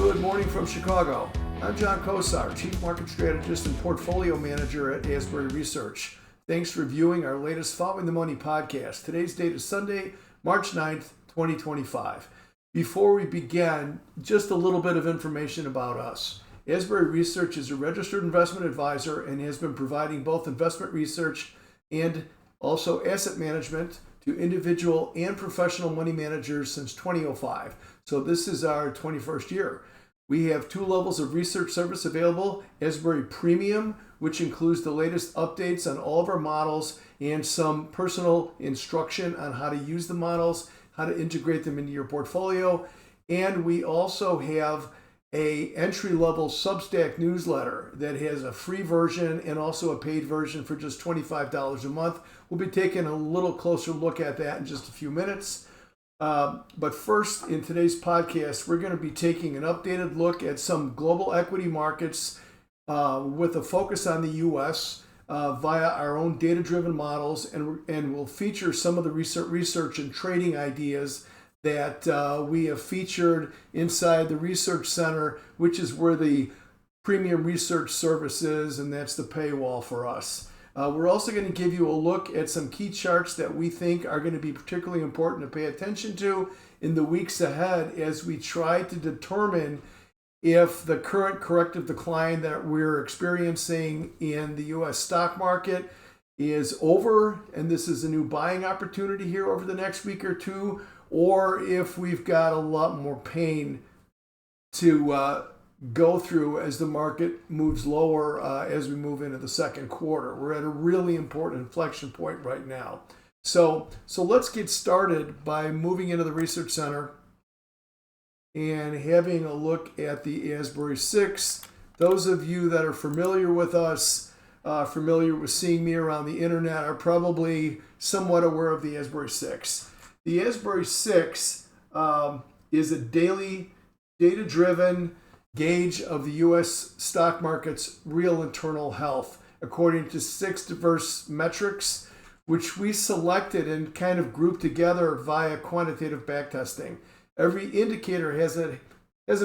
Good morning from Chicago. I'm John Kosar, Chief Market Strategist and Portfolio Manager at Asbury Research. Thanks for viewing our latest Following the Money podcast. Today's date is Sunday, March 9th, 2025. Before we begin, just a little bit of information about us. Asbury Research is a registered investment advisor and has been providing both investment research and also asset management to individual and professional money managers since 2005. So this is our 21st year. We have two levels of research service available: Asbury Premium, which includes the latest updates on all of our models and some personal instruction on how to use the models, how to integrate them into your portfolio. And we also have a entry-level Substack newsletter that has a free version and also a paid version for just $25 a month. We'll be taking a little closer look at that in just a few minutes. But first, in today's podcast, we're going to be taking an updated look at some global equity markets with a focus on the U.S. Via our own data-driven models, and we'll feature some of the research and trading ideas that we have featured inside the Research Center, which is where the premium research service is, and that's the paywall for us. We're also going to give you a look at some key charts that we think are going to be particularly important to pay attention to in the weeks ahead as we try to determine if the current corrective decline that we're experiencing in the U.S. stock market is over and this is a new buying opportunity here over the next week or two, or if we've got a lot more pain to go through as the market moves lower as we move into the second quarter. We're at a really important inflection point right now. So let's get started by moving into the Research Center and having a look at the Asbury 6. Those of you that are familiar with us, familiar with seeing me around the internet, are probably somewhat aware of the Asbury 6. The Asbury 6 is a daily data-driven gauge of the U.S. stock market's real internal health, according to 6 diverse metrics, which we selected and kind of grouped together via quantitative backtesting. Every indicator has an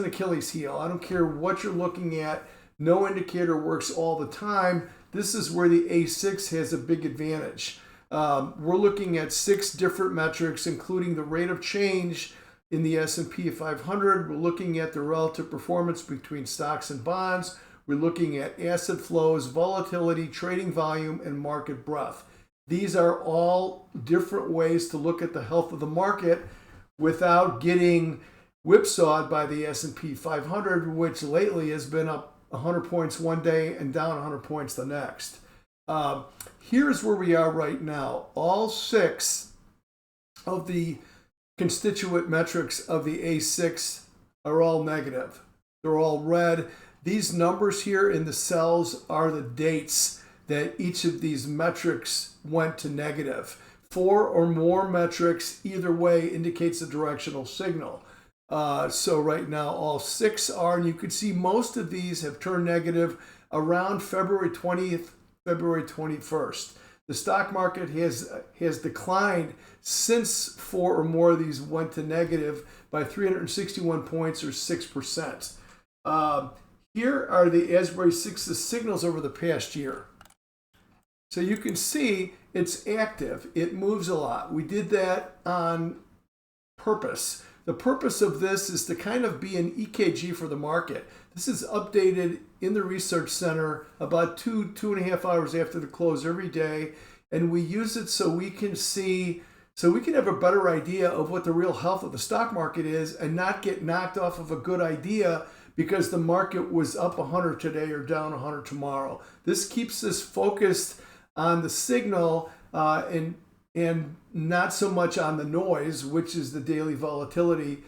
Achilles heel. I don't care what you're looking at. No indicator works all the time. This is where the A6 has a big advantage. We're looking at 6 different metrics, including the rate of change in the S&P 500. We're looking at the relative performance between stocks and bonds. We're looking at asset flows, volatility, trading volume, and market breadth. These are all different ways to look at the health of the market without getting whipsawed by the S&P 500, which lately has been up 100 points one day and down 100 points the next. Here's where we are right now. All 6 of the constituent metrics of the A6 are all negative. They're all red. These numbers here in the cells are the dates that each of these metrics went to negative. 4 or more metrics either way indicates a directional signal. So right now all 6 are, and you can see most of these have turned negative around February 20th, February 21st. The stock market has declined since 4 or more of these went to negative by 361 points or 6%. Here are the Asbury 6's signals over the past year. So you can see it's active. It moves a lot. We did that on purpose. The purpose of this is to kind of be an EKG for the market. This is updated in the Research Center about 2.5 hours after the close every day. And we use it so we can have a better idea of what the real health of the stock market is and not get knocked off of a good idea because the market was up 100 today or down 100 tomorrow. This keeps us focused on the signal and not so much on the noise, which is the daily volatility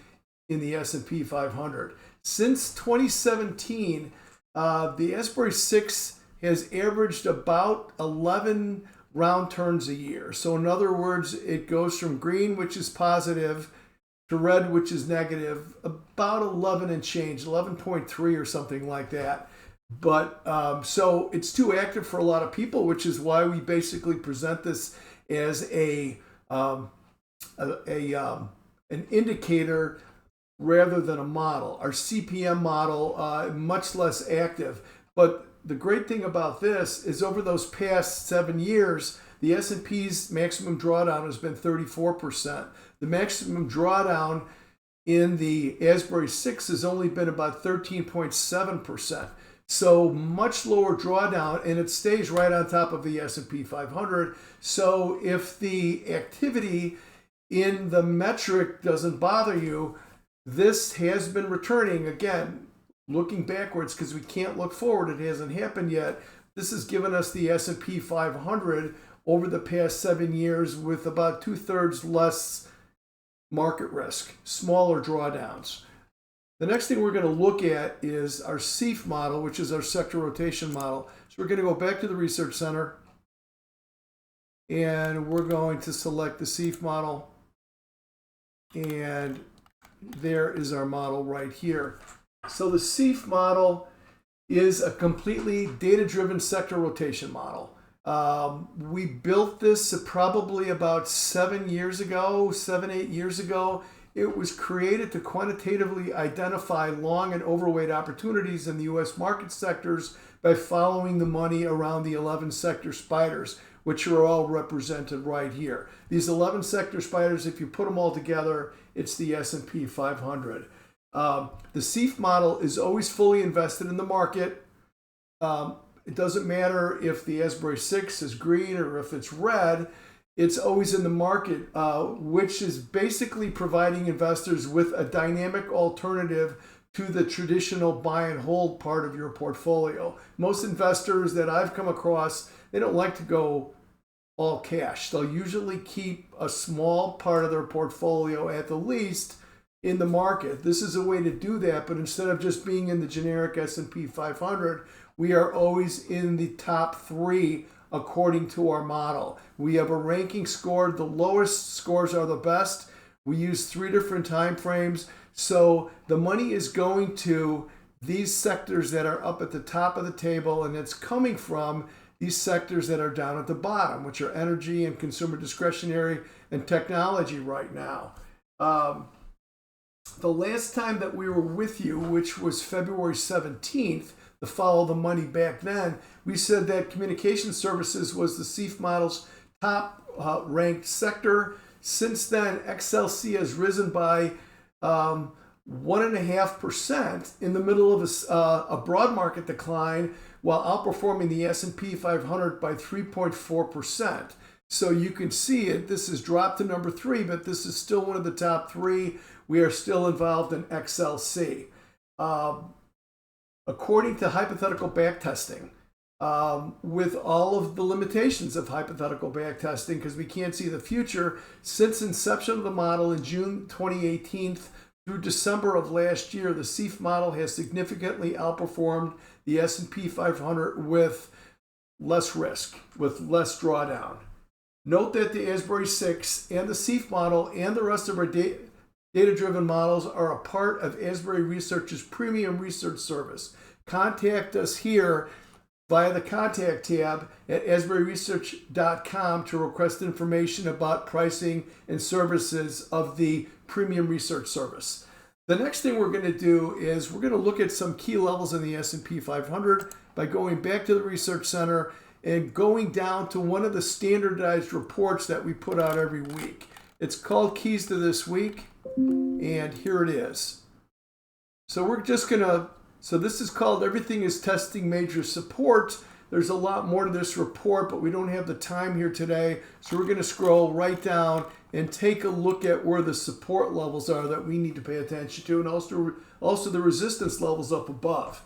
in the S&P 500. Since 2017, the Asbury 6 has averaged about 11 round turns a year. So in other words, it goes from green, which is positive, to red, which is negative, about 11 and change, 11.3 or something like that. But so it's too active for a lot of people, which is why we basically present this as an indicator rather than a model. Our CPM model, much less active. But the great thing about this is over those past 7 years, the S&P's maximum drawdown has been 34%. The maximum drawdown in the Asbury 6 has only been about 13.7%. So much lower drawdown, and it stays right on top of the S&P 500. So if the activity in the metric doesn't bother you, this has been returning. Again, looking backwards because we can't look forward, it hasn't happened yet. This has given us the S&P 500 over the past 7 years with about 2/3 less market risk, smaller drawdowns. The next thing we're going to look at is our SEAF model, which is our sector rotation model. So we're going to go back to the Research Center, and we're going to select the SEAF model, and there is our model right here. So the SEAF model is a completely data-driven sector rotation model. We built this probably about 7, 8 years ago. It was created to quantitatively identify long and overweight opportunities in the U.S. market sectors by following the money around the 11 sector spiders, which are all represented right here. These 11 sector spiders, if you put them all together, it's the S&P 500. The SEAF model is always fully invested in the market. It doesn't matter if the Asbury 6 is green or if it's red. It's always in the market, which is basically providing investors with a dynamic alternative to the traditional buy and hold part of your portfolio. Most investors that I've come across, they don't like to go all cash. They'll usually keep a small part of their portfolio at the least in the market. This is a way to do that, but instead of just being in the generic S&P 500, we are always in the top 3 according to our model. We have a ranking score. The lowest scores are the best. We use 3 different time frames. So the money is going to these sectors that are up at the top of the table, and it's coming from these sectors that are down at the bottom, which are energy and consumer discretionary and technology right now. The last time that we were with you, which was February 17th, to follow the money back then, we said that communication services was the SEAF model's top ranked sector. Since then, XLC has risen by 1.5% in the middle of a broad market decline, while outperforming the S&P 500 by 3.4%. So you can see it. This has dropped to number 3, but this is still one of the top 3. We are still involved in XLC. According to hypothetical backtesting, with all of the limitations of hypothetical backtesting, because we can't see the future, since inception of the model in June 2018 through December of last year, the SEAF model has significantly outperformed the S&P 500 with less risk, with less drawdown. Note that the Asbury 6 and the SEAF model and the rest of our data-driven models are a part of Asbury Research's premium research service. Contact us here via the contact tab at asburyresearch.com to request information about pricing and services of the premium research service. The next thing we're going to do is we're going to look at some key levels in the S&P 500 by going back to the Research Center and going down to one of the standardized reports that we put out every week. It's called Keys to This Week, and here it is. So we're just going to, so this is called Everything is Testing Major Support. There's a lot more to this report, but we don't have the time here today. So we're going to scroll right down and take a look at where the support levels are that we need to pay attention to, and also the resistance levels up above.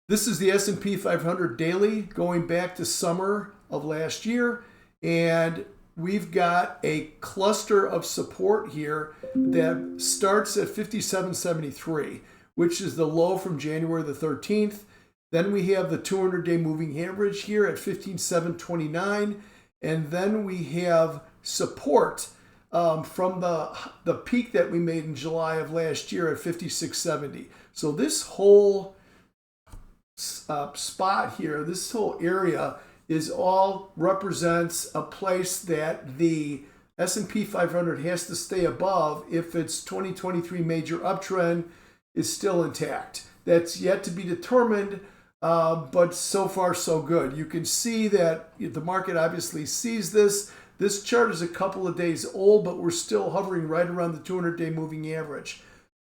This is the S&P 500 daily going back to summer of last year, and we've got a cluster of support here that starts at 57.73, which is the low from January the 13th. Then we have the 200-day moving average here at 15.729, and then we have support from the peak that we made in July of last year at 56.70. So this whole spot here, this whole area is all represents a place that the S&P 500 has to stay above if its 2023 major uptrend is still intact. That's yet to be determined, but so far so good. You can see that the market obviously sees this. This chart is a couple of days old, but we're still hovering right around the 200-day moving average.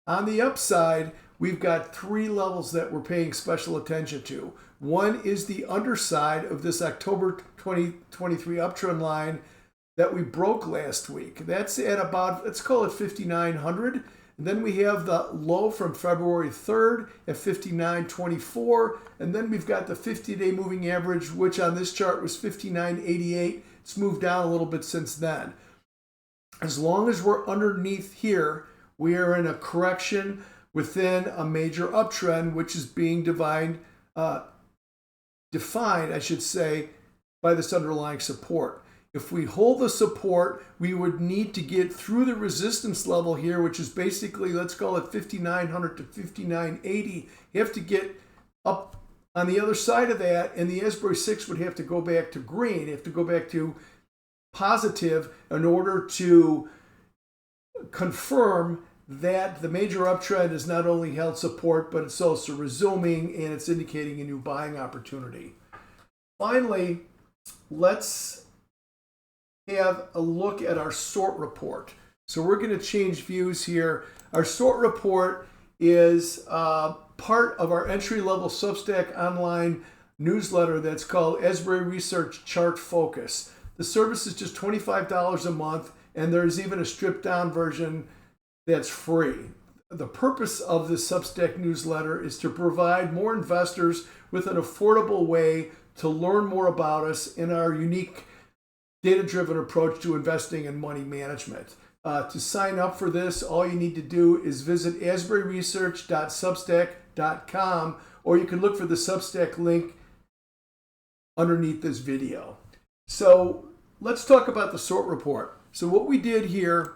On the upside, we've got three levels that we're paying special attention to. One is the underside of this October 2023 uptrend line that we broke last week. That's at about, let's call it 5,900. And then we have the low from February 3rd at 59.24. And then we've got the 50-day moving average, which on this chart was 59.88. It's moved down a little bit since then. As long as we're underneath here, we are in a correction within a major uptrend, which is being defined, I should say, by this underlying support. If we hold the support, we would need to get through the resistance level here, which is basically, let's call it 5,900 to 5,980. You have to get up on the other side of that, and the Asbury 6 would have to go back to green. You have to go back to positive in order to confirm that the major uptrend has not only held support, but it's also resuming, and it's indicating a new buying opportunity. Finally, let's have a look at our sort report. So we're going to change views here. Our sort report is part of our entry-level Substack online newsletter that's called Asbury Research Chart Focus. The service is just $25 a month, and there's even a stripped-down version that's free. The purpose of this Substack newsletter is to provide more investors with an affordable way to learn more about us in our unique data-driven approach to investing and money management. To sign up for this, all you need to do is visit asburyresearch.substack.com, or you can look for the Substack link underneath this video. So let's talk about the sort report. So what we did here,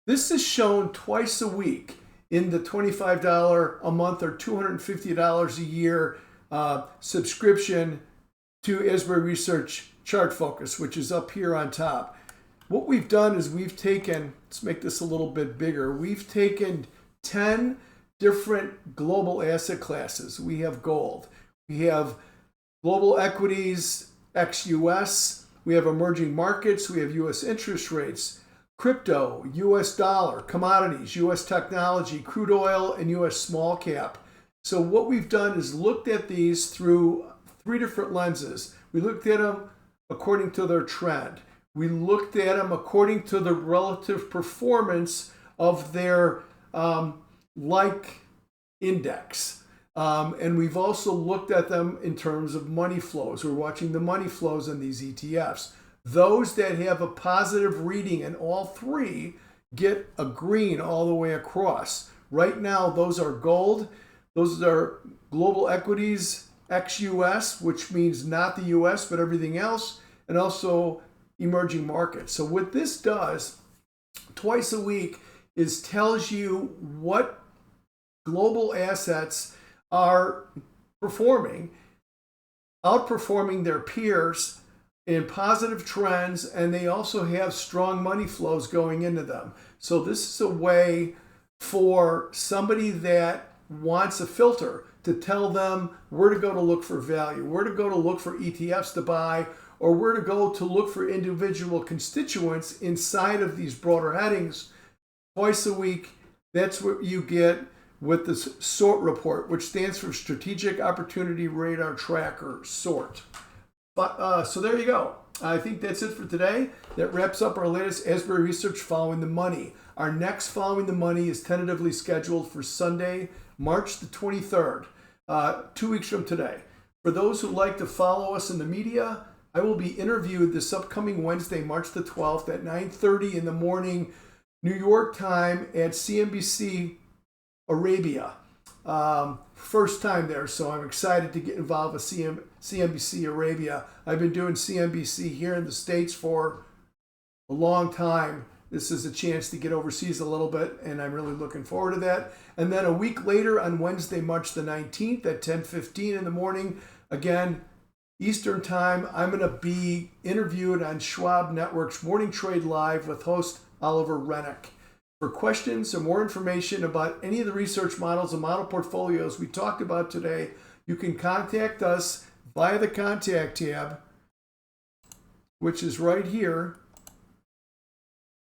this is shown twice a week in the $25 a month or $250 a year subscription to Asbury Research Chart Focus, which is up here on top. What we've done is we've taken, let's make this a little bit bigger, we've taken 10 different global asset classes. We have gold, we have global equities, ex-US, we have emerging markets, we have US interest rates, crypto, US dollar, commodities, US technology, crude oil, and US small cap. So what we've done is looked at these through three different lenses. We looked at them according to their trend. We looked at them according to the relative performance of their like index. And we've also looked at them in terms of money flows. We're watching the money flows in these ETFs. Those that have a positive reading in all three get a green all the way across. Right now, those are gold. Those are global equities, ex-US, which means not the US, but everything else, and also emerging markets. So what this does twice a week is tells you what global assets are performing, outperforming their peers in positive trends, and they also have strong money flows going into them. So this is a way for somebody that wants a filter to tell them where to go to look for value, where to go to look for ETFs to buy, or where to go to look for individual constituents inside of these broader headings. Twice a week, that's what you get with the SORT report, which stands for Strategic Opportunity Radar Tracker, SORT. So there you go. I think that's it for today. That wraps up our latest Asbury Research Following the Money. Our next Following the Money is tentatively scheduled for Sunday, March the 23rd, 2 weeks from today. For those who like to follow us in the media, I will be interviewed this upcoming Wednesday, March the 12th at 9:30 in the morning, New York time at CNBC Arabia. First time there, so I'm excited to get involved with CNBC Arabia. I've been doing CNBC here in the States for a long time. This is a chance to get overseas a little bit, and I'm really looking forward to that. And then a week later on Wednesday, March the 19th at 10:15 in the morning, again, Eastern Time, I'm going to be interviewed on Schwab Network's Morning Trade Live with host Oliver Rennick. For questions or more information about any of the research models and model portfolios we talked about today, you can contact us via the Contact tab, which is right here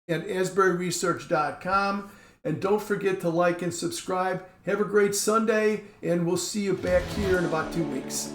at asburyresearch.com. And don't forget to like and subscribe. Have a great Sunday, and we'll see you back here in about 2 weeks.